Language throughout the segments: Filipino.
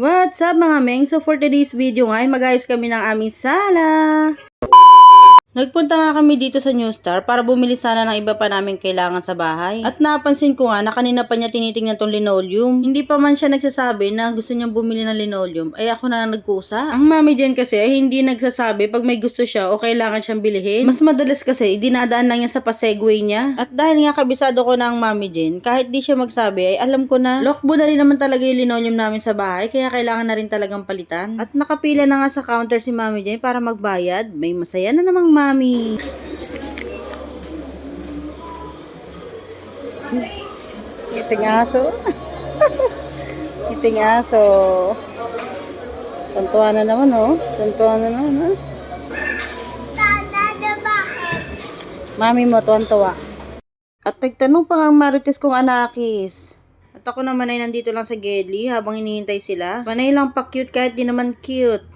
What's up mga meng? So for today's video nga ay mag-ayos kami ng aming sala. Nagpunta nga kami dito sa New Star para bumili sana ng iba pa namin kailangan sa bahay. At napansin ko nga na kanina pa niya tinitingnan tong linoleum. Hindi pa man siya nagsasabi na gusto niyang bumili ng linoleum, ay ako na nagkusa. Ang mami dyan kasi ay hindi nagsasabi pag may gusto siya o kailangan siyang bilhin. Mas madalas kasi dinadaan lang niya sa pa-segway niya. At dahil nga kabisado ko na ang mami dyan, kahit di siya magsabi ay alam ko na lokbo na rin naman talaga yung linoleum namin sa bahay, kaya kailangan na rin talagang palitan. At nakapila na nga sa counter si mami dyan para magbayad. May masaya na namang mami. Iting aso. Iting aso. Tuntuan na naman, oh. Tuntuan na naman, oh. Mami mo, tuwan-tuwa. At nagtanong pa nga ang marites kong anakis. At ako naman ay nandito lang sa Gedli habang hinihintay sila. Panay lang pa cute kahit di naman cute.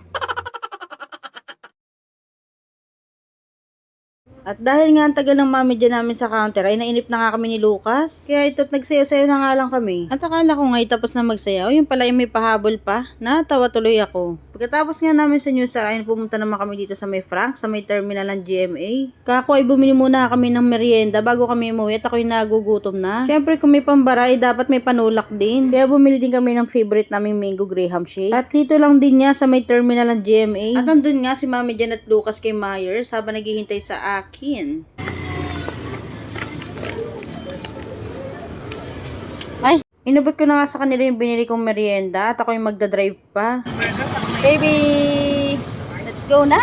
At dahil nga ang tagal ng mami dyan namin sa counter ay nainip na nga kami ni Lucas. Kaya ito't nagsayo-sayo na nga lang kami. At akala ko nga tapos na magsayaw, yung pala yung may pahabol pa. Natawa tuloy ako. Pagkatapos nga namin sa New Star ay pumunta naman kami dito sa may Frank, sa may terminal ng GMA. Kako ay bumili muna kami ng merienda bago kami umuwi at ako'y nagugutom na. Syempre kung may pambara ay dapat may panulak din. Kaya bumili din kami ng favorite naming mango graham shake. At dito lang din niya sa may terminal ng GMA. At andun nga si Mami Jan at Lucas kay Myers habang naghihintay sa akin. Ay, inabot ko na nga sa kanila yung binili kong merienda at ako yung magdadrive pa. Baby! Let's go na!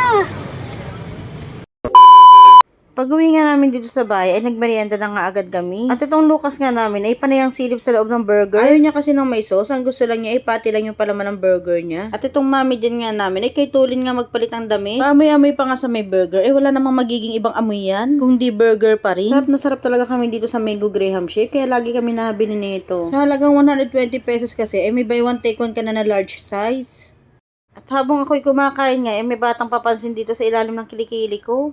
Pag-uwi nga namin dito sa bahay ay nagmerienda na nga agad kami. At itong Lucas nga namin ay panayang silip sa loob ng burger. Ayaw niya kasi ng may sauce. Ang gusto lang niya ay pati lang yung palaman ng burger niya. At itong mami dyan nga namin ay kay Tulin nga magpalit ng dami. Paamoy-amoy pa nga sa may burger. Eh wala namang magiging ibang amoy yan. Kung di burger pa rin. Sarap na sarap talaga kami dito sa mango graham shake. Kaya lagi kami nabili nito. Sa halagang 120 pesos kasi ay may buy one take one ka na large size. At habang ako'y kumakain nga ay may batang papansin dito sa ilalim ng kilikili ko.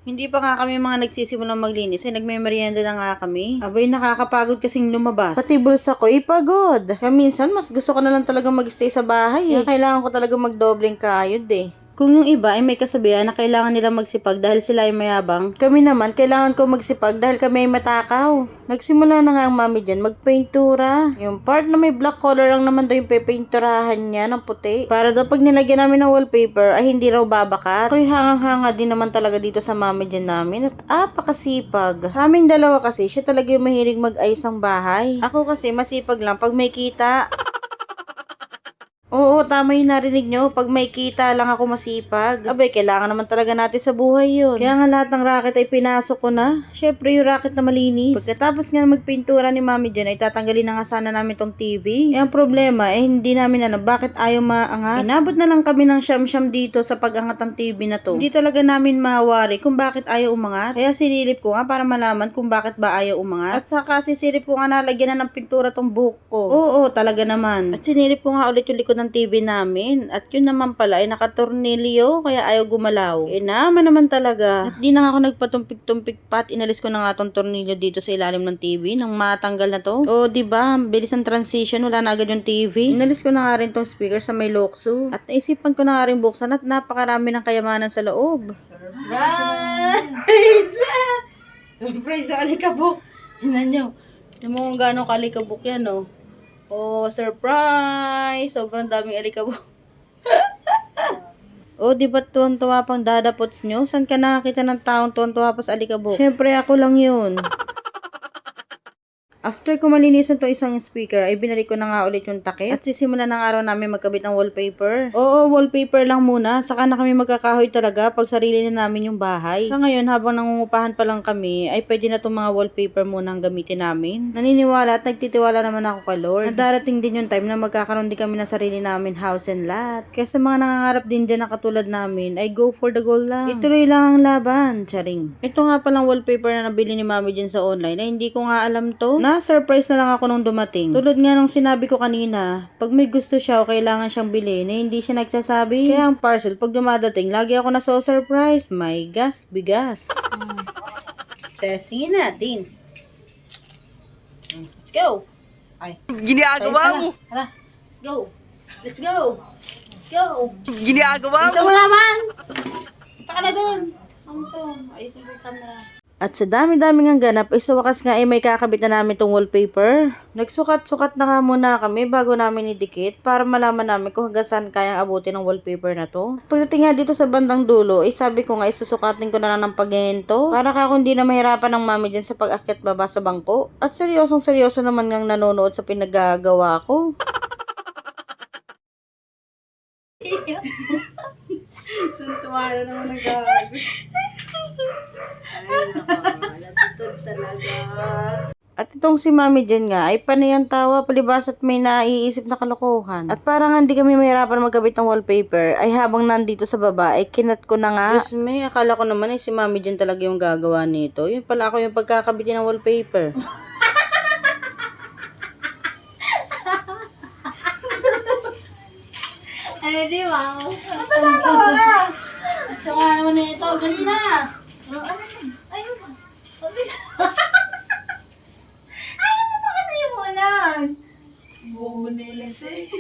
Hindi pa nga kami mga nagsisimulang maglinis ay nagme-merienda na nga kami. Abay nakakapagod kasing lumabas. Pati bulsa ko ipagod. Kaya minsan mas gusto ko na lang talaga mag-stay sa bahay eh. Kailangan ko talaga magdobleng kayod eh. Kung yung iba ay may kasabihan na kailangan nila magsipag dahil sila ay mayabang, kami naman kailangan ko magsipag dahil kami ay matakaw. Nagsimula na nga ang mami dyan magpaintura. Yung part na may black color lang naman daw yung pepainturahan niya ng puti. Para daw pag nilagyan namin ng wallpaper ay hindi raw babakat. Ako'y hangang-hanga din naman talaga dito sa mami dyan namin at apakasipag. Sa aming dalawa kasi siya talaga yung mahilig mag-ayos ng bahay. Ako kasi masipag lang pag may kita. Oo, tama yung narinig nyo. Pag may kita lang ako masipag. Abay, kailangan naman talaga natin sa buhay yun. Kaya nga lahat ng racket ay pinasok ko na. Syempre yung racket na malinis. Pagkatapos nga magpintura ni mami dyan, ay tatanggalin na nga sana namin tong TV. Eh, ang problema, hindi namin alam bakit ayaw maangat. Inabot na lang kami ng siyam-siyam dito sa pag-angat ng TV na to. Hindi talaga namin mawari kung bakit ayaw umangat. Kaya sinilip ko nga para malaman kung bakit ba ayaw umangat. At saka sisilip ko nga nalagyan na ng pintura tong buhok ko. Oo, talaga naman. At sinilip ko nga ulit yung likod ng TV namin. At yun naman pala ay nakatornilyo kaya ayaw gumalaw. Eh naman talaga. At di na nga ako nagpatumpik-tumpik pa at inalis ko na nga tong tornilyo dito sa ilalim ng TV nang matanggal na to. O diba, bilis ang transition, wala na agad yung TV. Inalis ko na nga rin tong speaker sa may lokso. At naisipan ko na nga rin buksan at napakarami ng kayamanan sa loob. Surprise! Surprise sa alikabok. Tignan nyo. Tignan mo kung gano'ng kalikabok yan, oh. Oh, surprise! Sobrang daming alikabok. Oh, di ba tuwan-tuwa pang dadapots nyo? Saan ka nakakita ng taong tuwan-tuwa pa sa alikabok? Syempre, ako lang yun. After ko malinisan to isang speaker, ay binalik ko na nga ulit yung takip. At sisimula ng araw namin magkabit ng wallpaper. Oo, wallpaper lang muna. Saka na kami magkakahoy talaga pag sarili na namin yung bahay. Sa ngayon, habang nangungupahan pa lang kami, ay pwede na itong mga wallpaper muna ang gamitin namin. Naniniwala at nagtitiwala naman ako kay Lord. At darating din yung time na magkakaroon din kami ng sarili namin house and lot. Kaya sa mga nangangarap din dyan na katulad namin, ay go for the goal lang. Ituloy lang ang laban. Charing. Ito nga palang wallpaper na nabili ni Mami dyan sa online ay hindi ko nga alam to. Na-surprise na lang ako nung dumating. Tulad nga nung sinabi ko kanina, pag may gusto siya o kailangan siyang bilhin, eh, hindi siya nagsasabi. Kaya ang parcel, pag dumadating, lagi ako na-surprise. My gas, bigas. Sesingin natin. Let's go! Ay. Ginagawa mo. Tara. Let's go. Let's go. Let's go. Ginagawa Isa mo. mo naman. Punta ka na dun. Ano to? Ayusin ko yung camera. At sa dami-dami ng ganap, sa wakas nga may kakabit na namin tong wallpaper. Nagsukat-sukat na nga muna kami bago namin idikit para malaman namin kung hanggang saan kayang abutin ng wallpaper na to. Pagdating nga dito sa bandang dulo, sabi ko nga susukatin ko na lang ng paghinto para kung hindi na mahirapan ng mami dyan sa pag-akyat baba sa bangko. At seryosong seryoso naman ngang nanonood sa pinagagawa ko. Tuntuwa na naman ang gago. Ay, nakalapitod talaga. At itong si Mami dyan nga, ay panayang tawa, palibas at may naiisip na kalokohan. At parang hindi kami mahirapan magkabit ng wallpaper, ay habang nandito sa baba, ay kinat ko na nga. Diyos me, akala ko naman si Mami dyan talaga yung gagawa nito. Yun pala ako yung pagkakabit ng wallpaper. Ay, di ba? Natatawa ka! Siya nga naman na ito, gali na! Ayaw mo. Ayaw mo pa kasi yung ulan. Bumulilis eh.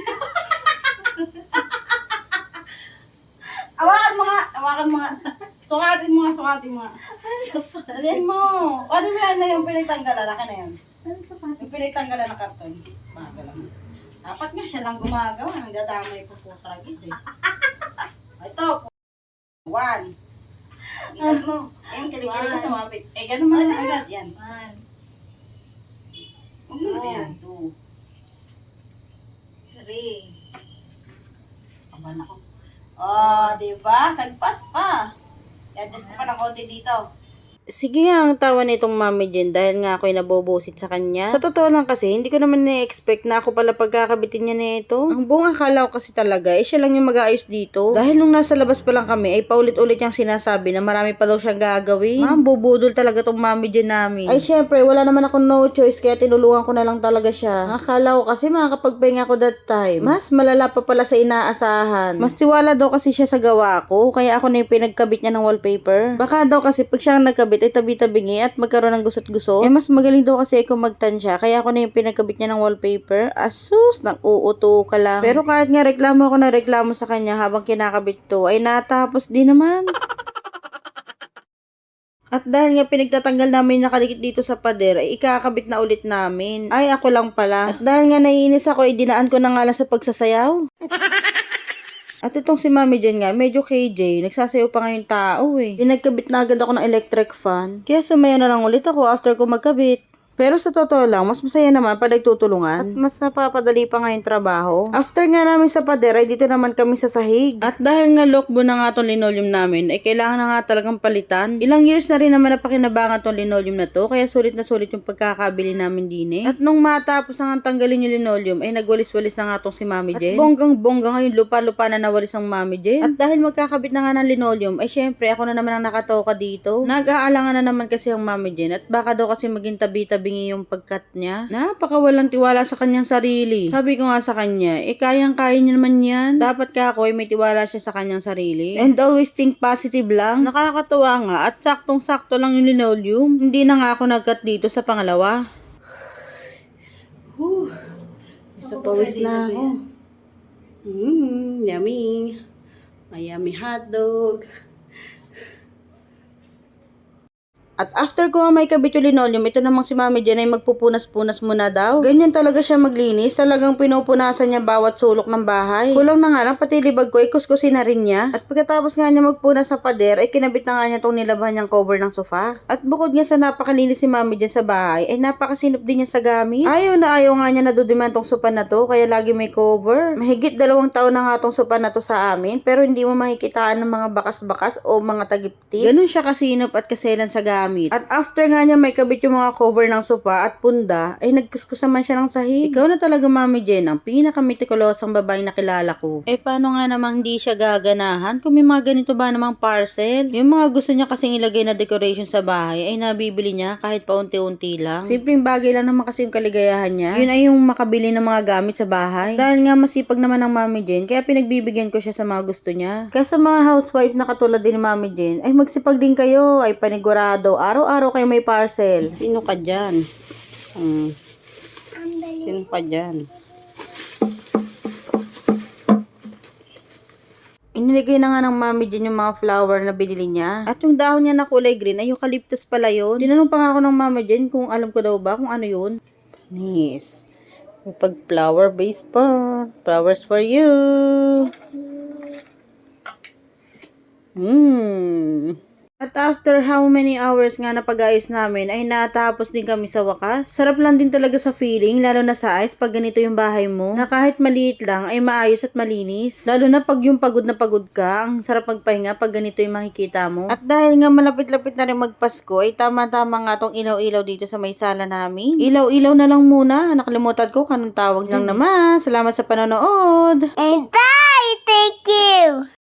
Awakan mo nga! Awakan mo nga! Sukatin mo nga, sukatin mo nga. Alin mo! Ano mo yan na yung pinagtanggalan? Laki na yun. Ano sa pati? Yung pinagtanggalan na karton. Bagal lang. Dapat nga siya lang gumagawa. Nagdadamay ko po tragis eh. Ito. 1. Ilan mo. Ayun, kilig-kilig ka sa mapit. Eh, ganun mo lang agad. Yan. 1. Huwag mo na yan. 2. 3. Aban ako. Oh, diba? Nagpas pa. I-adjust ko pa ng konti dito. Sige nga ang tawa nitong mami Jen dahil nga ako'y nabobosit sa kanya. Sa totoo lang kasi, hindi ko naman na-expect na ako pala pagkakabitin niya nito. Ang buong akala ko kasi talaga, siya lang yung mag-aayos dito. Dahil nung nasa labas pa lang kami, ay paulit-ulit niyang sinasabi na marami pa daw siyang gagawin. Ma'am, bubudol talaga tong mami Jen namin. Ay syempre, wala naman ako no choice kaya tinulungan ko na lang talaga siya. Akala ko kasi makakapagpahinga ko that time. Mas malala pa pala sa inaasahan. Mas tiwala daw kasi siya sa gawa ko, kaya ako na yung pinagkabit niya ng wallpaper. Baka daw kasi pag siya nagkabit, ay tabi-tabingi at magkaroon ng gusot-gusot. Mas magaling daw kasi ako magtansya, kaya ako na yung pinagkabit niya ng wallpaper. Asus, nang uuto ka lang. Pero kahit nga reklamo ako na reklamo sa kanya habang kinakabit to, ay natapos din naman. At dahil nga pinagtatanggal namin nakadikit dito sa pader, ay ikakabit na ulit namin. Ay, ako lang pala. At dahil nga naiinis ako, ay dinaan ko na nga lang sa pagsasayaw. At itong si Mami Jen nga, medyo KJ, nagsasayaw pa nga yung tao eh. Pinagkabit na agad ako ng electric fan. Kaya sumaya na lang ulit ako after ko magkabit. Pero sa totoo lang, mas masaya naman pag nagtutulungan. At mas napapadali pa nga yung trabaho. After nga namin sa pader, ay dito naman kami sa sahig. At dahil nga lokbo na nga tong linoleum namin, ay kailangan na nga talagang palitan. Ilang years na rin naman napakinabangan tong linoleum na to, kaya sulit na sulit yung pagkakabili namin din eh. At nung matapos na nga tanggalin yung linoleum, ay nagwalis-walis na nga tong si Mami Jen. At bonggang-bongga ngayon lupa-lupa na nawalis ang Mami Jen. At dahil magkakabit na nga ng linoleum, ay syempre ako na naman ang nakatoka dito. Nag-aalangan na naman kasi ang Mami Jen, at baka daw kasi maging tabi-tabi yung pagkat niya. Napakawalang tiwala sa kanyang sarili. Sabi ko nga sa kanya, kayang-kaya niya naman yan. Dapat ka ako ay may tiwala siya sa kanyang sarili. And always think positive lang. Nakakatuwa nga at saktong-sakto lang yung linoleum. Hindi na nga ako nagkat dito sa pangalawa. Sa pawis na ako. Yummy. May yummy hotdog. At after ko nga may kabit yung linoleum, ito namang si Mami Jen ay magpupunas-punas muna daw. Ganyan talaga siya maglinis. Talagang pinupunasan niya bawat sulok ng bahay. Kulang na nga lang, pati libag ko ay kuskusin na rin niya. At pagkatapos nga niya magpunas sa pader, ay kinabit na nga niya itong nilabhan niyang cover ng sofa. At bukod nga sa napakalinis si Mami Jen sa bahay, ay napakasinop din niya sa gamit. Ayaw nga niya nadudiman tong sofa na to, kaya lagi may cover. Mahigit 2 taon na nga tong sofa na to sa amin, pero hindi mo makikitaan ng mga bakas-bakas o mga tagiptip. Ganun siya kasinop at kaselan sa gamit. At after nga niya may kabit yung mga cover ng sofa at punda, ay nagkuskus naman siya ng sahig. Ikaw na talaga Mami Jen, ang pinakamitikuloosang babaeng nakilala ko. Paano nga namang hindi siya gaganahan kung may mga ganito ba namang parcel? Yung mga gusto niya kasing ilagay na decoration sa bahay ay nabibili niya kahit paunti-unti lang. Simpleng bagay lang naman kasi yung kaligayahan niya. Yun ay yung makabili ng mga gamit sa bahay. Dahil nga masipag naman ng Mami Jen, kaya pinagbibigyan ko siya sa mga gusto niya. Kaya sa mga housewife na katulad din ni Mami Jen, ay magsipag din kayo, ay panigurado. Araw-araw kayo may parcel. Sino ka dyan? Si Asin pa dyan. Inilagay na nga ng mami dyan yung mga flower na binili niya. At yung dahon niya na kulay green ay eucalyptus pala yun. Tinanong pa nga ako ng mama dyan kung alam ko daw ba kung ano yun. Nice. May pag flower base pa. Flowers for you. At after how many hours nga na pag-ayos namin ay natapos din kami sa wakas. Sarap lang din talaga sa feeling, lalo na sa ice pag ganito yung bahay mo, na kahit maliit lang ay maayos at malinis. Lalo na pag yung pagod na pagod ka, ang sarap magpahinga pag ganito yung makikita mo. At dahil nga malapit-lapit na rin magpasko, ay tama-tama nga tong ilaw-ilaw dito sa may sala namin. Ilaw-ilaw na lang muna, nakalimutan ko kanong tawag lang naman. Salamat sa panonood! And bye! Thank you!